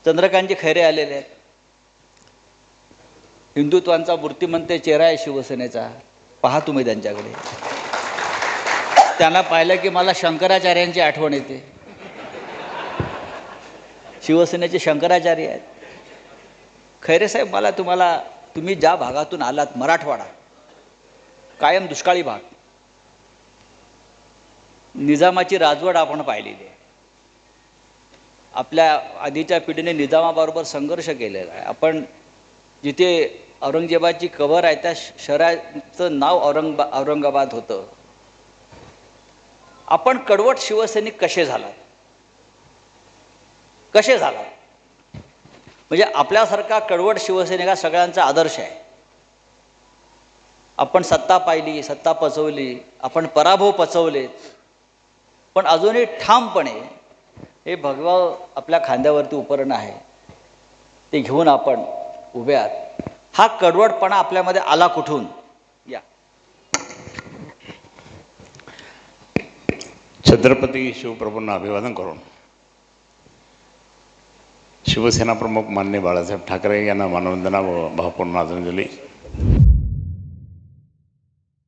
चंद्रकांतजी खैरे आलेले आहेत. हिंदुत्वाचा मूर्तिमंत चेहरा आहे शिवसेनेचा. पहा तुम्ही त्यांच्याकडे. त्यांना पाहिलं की मला शंकराचार्यांची आठवण येते. शिवसेनेचे शंकराचार्य आहेत. खैरे साहेब, तुम्ही ज्या भागातून आलात, मराठवाडा कायम दुष्काळी भाग, निजामाची राजवट आपण पाहिलेली आहे. आपल्या आधीच्या पिढीने निजामाबरोबर संघर्ष केलेला आहे. आपण जिथे औरंगजेबाची कबर आहे त्या शहराचं नाव औरंगाबाद होतं. आपण कडवट शिवसैनिक कसे झालात? म्हणजे आपल्यासारखा कडवट शिवसैनिक हा सगळ्यांचा आदर्श आहे. आपण सत्ता पाहिली, सत्ता पचवली, आपण पराभव पचवले, पण अजूनही ठामपणे हे भगवा आपल्या खांद्यावरती उपकरण आहे ते घेऊन आपण उभे आहात. हा कडवटपणा आपल्यामध्ये आला कुठून? या छत्रपती शिवप्रभूंना अभिवादन करून शिवसेना प्रमुख माननीय बाळासाहेब ठाकरे यांना मानवंदना व भावपूर्ण आदरांजली.